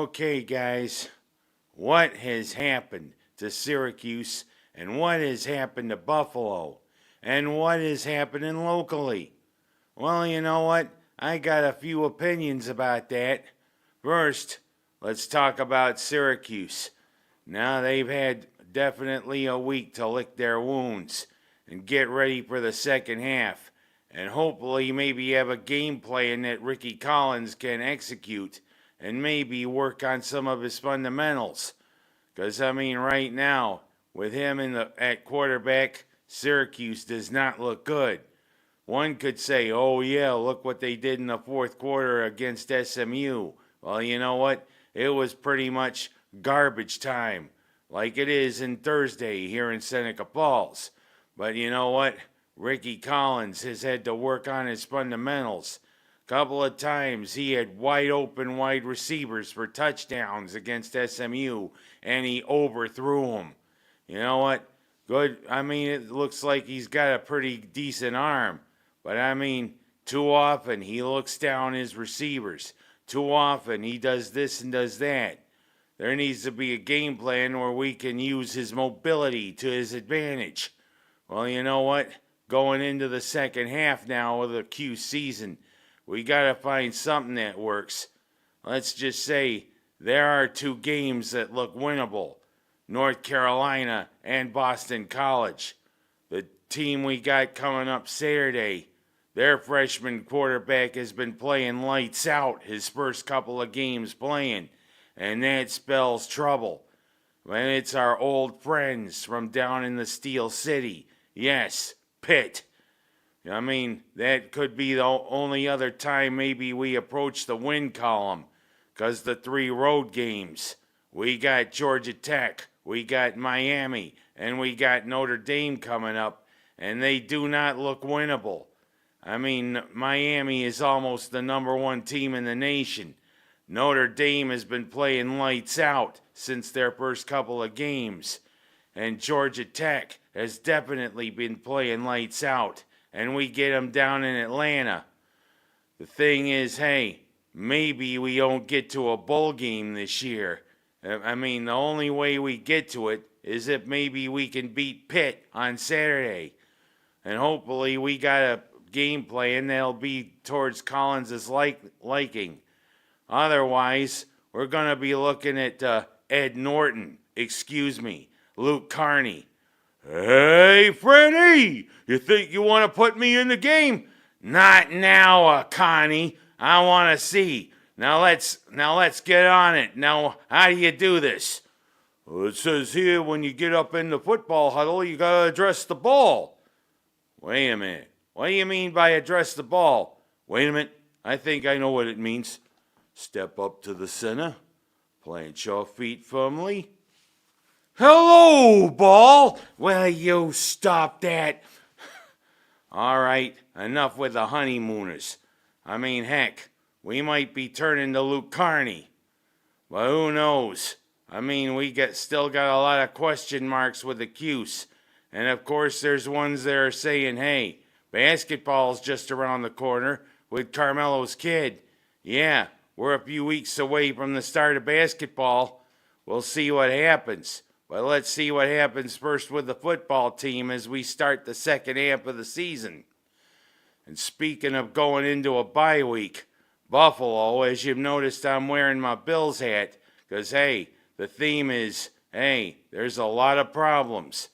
Okay, guys, what has happened to Syracuse and what has happened to Buffalo and what is happening locally? Well, you know what? I got a few opinions about that. First, let's talk about Syracuse. Now they've had definitely a week to lick their wounds and get ready for the second half, and hopefully maybe have a game plan that Ricky Collins can execute and maybe work on some of his fundamentals. Because, right now, with him at quarterback, Syracuse does not look good. One could say, oh yeah, look what they did in the fourth quarter against SMU. Well, you know what? It was pretty much garbage time, like it is in Thursday here in Seneca Falls. But you know what? Ricky Collins has had to work on his fundamentals. Couple of times he had wide open wide receivers for touchdowns against SMU, and he overthrew them. You know what? Good. It looks like he's got a pretty decent arm. But too often he looks down his receivers. Too often he does this and does that. There needs to be a game plan where we can use his mobility to his advantage. Well, you know what? Going into the second half now of the Q season, we got to find something that works. Let's just say there are two games that look winnable. North Carolina and Boston College. The team we got coming up Saturday, their freshman quarterback has been playing lights out his first couple of games playing, and that spells trouble. When it's our old friends from down in the Steel City. Yes, Pitt. That could be the only other time maybe we approach the win column, because the three road games, we got Georgia Tech, we got Miami, and we got Notre Dame coming up, and they do not look winnable. Miami is almost the number one team in the nation. Notre Dame has been playing lights out since their first couple of games, and Georgia Tech has definitely been playing lights out. And we get them down in Atlanta. The thing is, hey, maybe we don't get to a bowl game this year. The only way we get to it is if maybe we can beat Pitt on Saturday. And hopefully we got a game plan that'll be towards Collins' liking. Otherwise, we're going to be looking at Ed Norton, Luke Carney. Hey, Freddie, you think you want to put me in the game? Not now, Connie. I want to see. Now let's get on it. Now, how do you do this? Well, it says here when you get up in the football huddle, you got to address the ball. Wait a minute. What do you mean by address the ball? Wait a minute. I think I know what it means. Step up to the center. Plant your feet firmly. Hello, ball! Will you stop that? All right, enough with the honeymooners. Heck, we might be turning to Luke Carney. But who knows? We still got a lot of question marks with the Cuse. And of course, there's ones that are saying, hey, basketball's just around the corner with Carmelo's kid. Yeah, we're a few weeks away from the start of basketball. We'll see what happens. But let's see what happens first with the football team as we start the second half of the season. And speaking of going into a bye week, Buffalo, as you've noticed, I'm wearing my Bills hat because, hey, the theme is, hey, there's a lot of problems.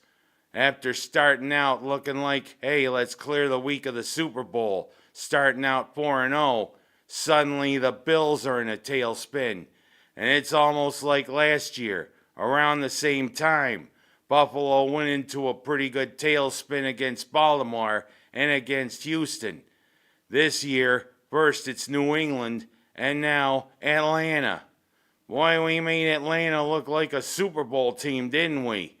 After starting out looking like, hey, let's clear the week of the Super Bowl, starting out 4-0, suddenly the Bills are in a tailspin. And it's almost like last year. Around the same time, Buffalo went into a pretty good tailspin against Baltimore and against Houston. This year, first it's New England, and now Atlanta. Boy, we made Atlanta look like a Super Bowl team, didn't we?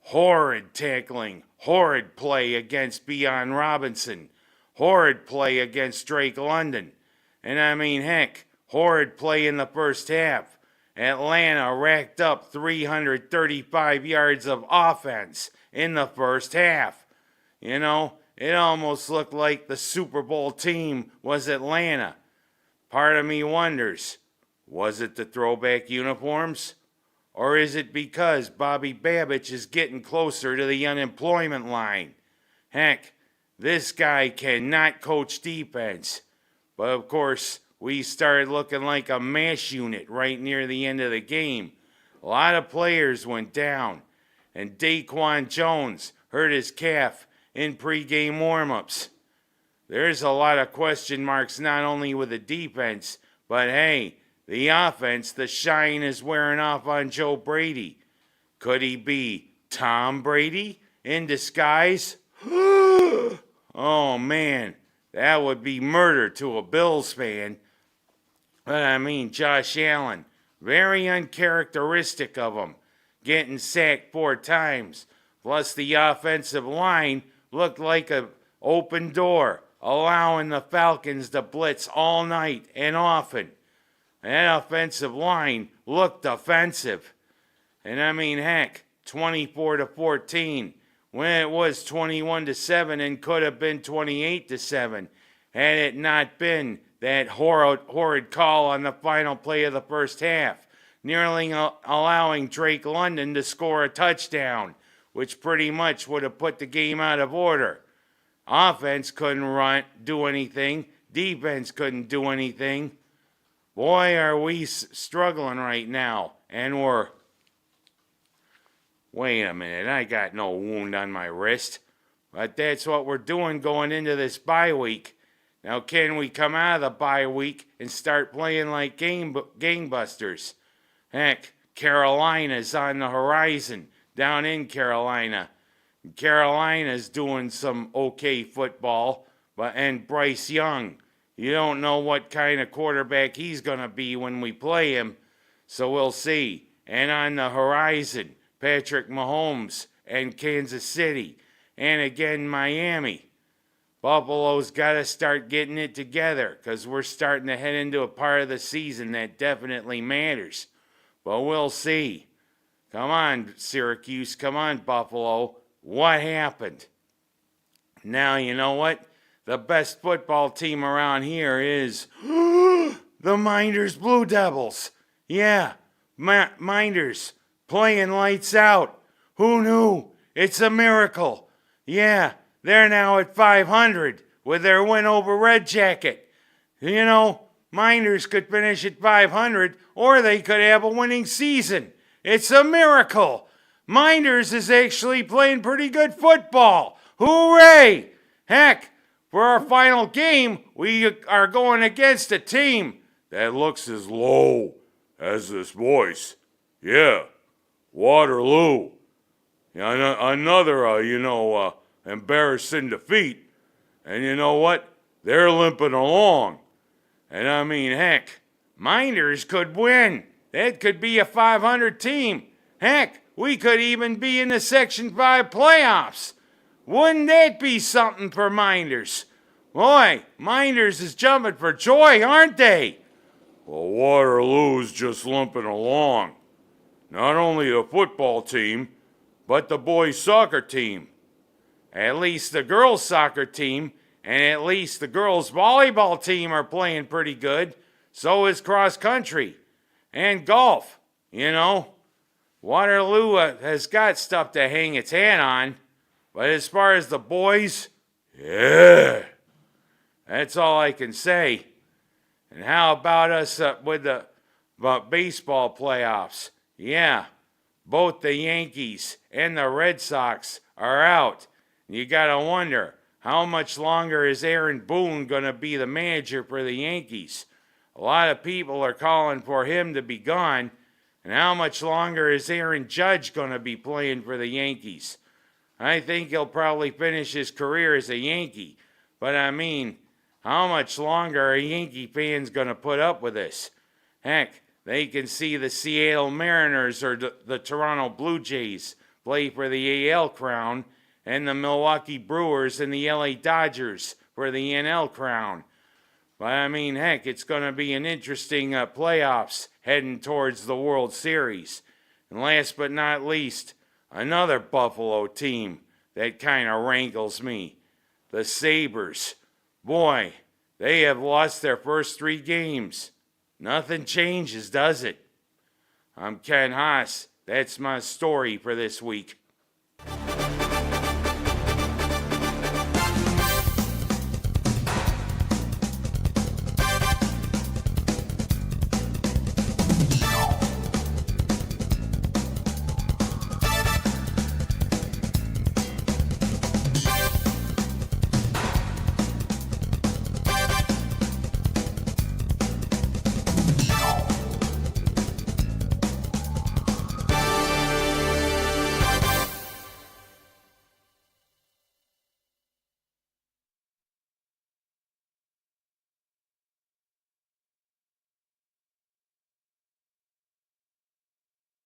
Horrid tackling, horrid play against Bijan Robinson, horrid play against Drake London. And heck, horrid play in the first half. Atlanta racked up 335 yards of offense in the first half. It almost looked like the Super Bowl team was Atlanta. Part of me wonders, Was it the throwback uniforms? Or is it because Bobby Babich is getting closer to the unemployment line? Heck, this guy cannot coach defense. But of course, we started looking like a mash unit right near the end of the game. A lot of players went down, and Daquan Jones hurt his calf in pregame warmups. There's a lot of question marks not only with the defense, but hey, the offense, the shine is wearing off on Joe Brady. Could he be Tom Brady in disguise? Oh man, that would be murder to a Bills fan. But I mean, Josh Allen, very uncharacteristic of him, getting sacked 4 times. Plus the offensive line looked like an open door, allowing the Falcons to blitz all night and often. That offensive line looked offensive. And I mean, heck, 24-14, when it was 21-7 and could have been 28-7, had it not been that horrid call on the final play of the first half, nearly allowing Drake London to score a touchdown, which pretty much would have put the game out of order. Offense couldn't do anything. Defense couldn't do anything. Boy, are we struggling right now. And we're... Wait a minute, I got no wound on my wrist. But that's what we're doing going into this bye week. Now, can we come out of the bye week and start playing like gangbusters? Heck, Carolina's on the horizon down in Carolina. Carolina's doing some okay football, and Bryce Young, you don't know what kind of quarterback he's going to be when we play him, so we'll see. And on the horizon, Patrick Mahomes and Kansas City, and again Miami. Buffalo's got to start getting it together because we're starting to head into a part of the season that definitely matters. But we'll see. Come on, Syracuse. Come on, Buffalo. What happened? Now, you know what? The best football team around here is the Minders Blue Devils. Yeah, Minders playing lights out. Who knew? It's a miracle. Yeah, they're now at 500 with their win over Red Jacket. You know, Minders could finish at 500 or they could have a winning season. It's a miracle. Minders is actually playing pretty good football. Hooray! Heck, for our final game, we are going against a team that looks as low as this voice. Yeah, Waterloo. Another, embarrassing defeat. And you know what? They're limping along. And I mean, heck, Minders could win. That could be a 500 team. Heck, we could even be in the Section 5 playoffs. Wouldn't that be something for Minders? Boy, Minders is jumping for joy, aren't they? Well, Waterloo's just limping along. Not only the football team, but the boys' soccer team. At least the girls' soccer team and at least the girls' volleyball team are playing pretty good. So is cross country and golf. You know, Waterloo has got stuff to hang its hat on. But as far as the boys, yeah, that's all I can say. And how about us with the baseball playoffs? Yeah, both the Yankees and the Red Sox are out. You gotta wonder, how much longer is Aaron Boone gonna be the manager for the Yankees? A lot of people are calling for him to be gone. And how much longer is Aaron Judge gonna be playing for the Yankees? I think he'll probably finish his career as a Yankee. But I mean, how much longer are Yankee fans gonna put up with this? Heck, they can see the Seattle Mariners or the Toronto Blue Jays play for the AL crown, and the Milwaukee Brewers and the LA Dodgers for the NL crown. But I mean, heck, it's going to be an interesting playoffs heading towards the World Series. And last but not least, another Buffalo team that kind of rankles me. The Sabres. Boy, they have lost their first 3 games. Nothing changes, does it? I'm Ken Haas. That's my story for this week.